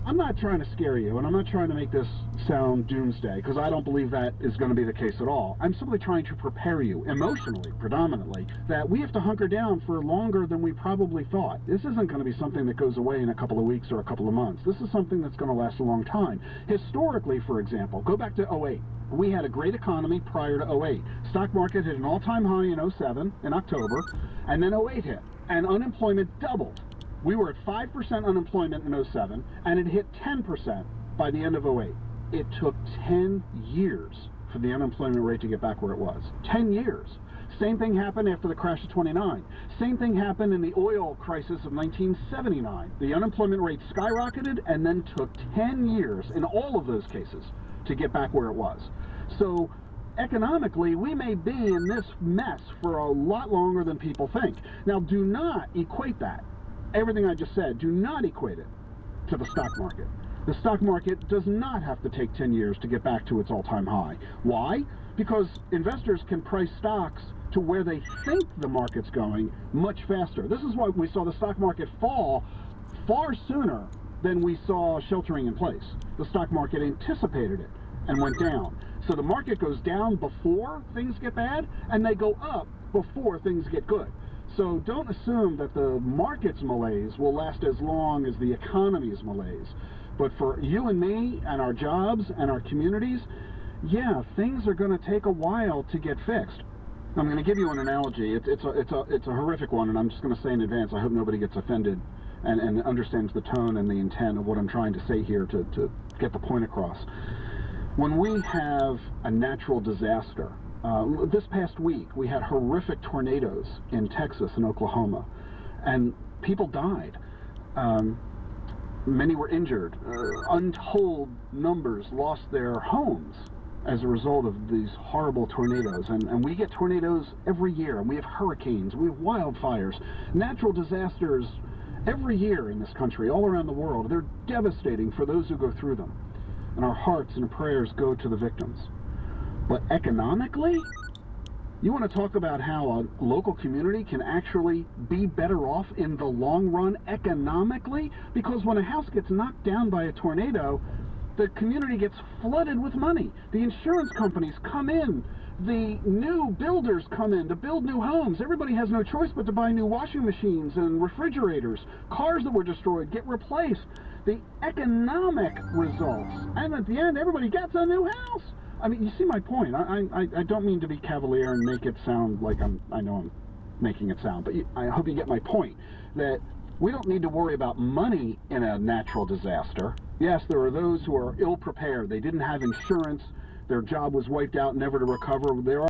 I'm not trying to scare you, and I'm not trying to make this sound doomsday, because I don't believe that is going to be the case at all. I'm simply trying to prepare you, emotionally, predominantly, that we have to hunker down for longer than we probably thought. This isn't going to be something that goes away in a couple of weeks or a couple of months. This is something that's going to last a long time. Historically, for example, go back to '08. We had a great economy prior to '08. Stock market hit an all-time high in '07, in October, and then '08 hit, and unemployment doubled. We were at 5% unemployment in '07, and it hit 10% by the end of '08. It took 10 years for the unemployment rate to get back where it was. 10 years. Same thing happened after the crash of '29. Same thing happened in the oil crisis of 1979. The unemployment rate skyrocketed and then took 10 years in all of those cases to get back where it was. So economically, we may be in this mess for a lot longer than people think. Now, do not equate that. Everything I just said, do not equate it to the stock market. The stock market does not have to take 10 years to get back to its all-time high. Why? Because investors can price stocks to where they think the market's going much faster. This is why we saw the stock market fall far sooner than we saw sheltering in place. The stock market anticipated it and went down. So the market goes down before things get bad, and they go up before things get good. So don't assume that the market's malaise will last as long as the economy's malaise. But for you and me and our jobs and our communities, yeah, things are going to take a while to get fixed. I'm going to give you an analogy. It's a horrific one, and I'm just going to say in advance, I hope nobody gets offended and understands the tone and the intent of what I'm trying to say here to get the point across. When we have a natural disaster, this past week we had horrific tornadoes in Texas and Oklahoma, and people died. Many were injured. Untold numbers lost their homes as a result of these horrible tornadoes. And we get tornadoes every year, and we have hurricanes, we have wildfires, natural disasters every year in this country, all around the world. They're devastating for those who go through them. And our hearts and prayers go to the victims. But economically, you want to talk about how a local community can actually be better off in the long run economically? Because when a house gets knocked down by a tornado, the community gets flooded with money. The insurance companies come in. The new builders come in to build new homes. Everybody has no choice but to buy new washing machines and refrigerators. Cars that were destroyed get replaced. The economic results. And at the end, everybody gets a new house. I mean, you see my point. I don't mean to be cavalier and make it sound like I know I'm making it sound, but I hope you get my point, that we don't need to worry about money in a natural disaster. Yes, there are those who are ill-prepared. They didn't have insurance. Their job was wiped out, never to recover. There are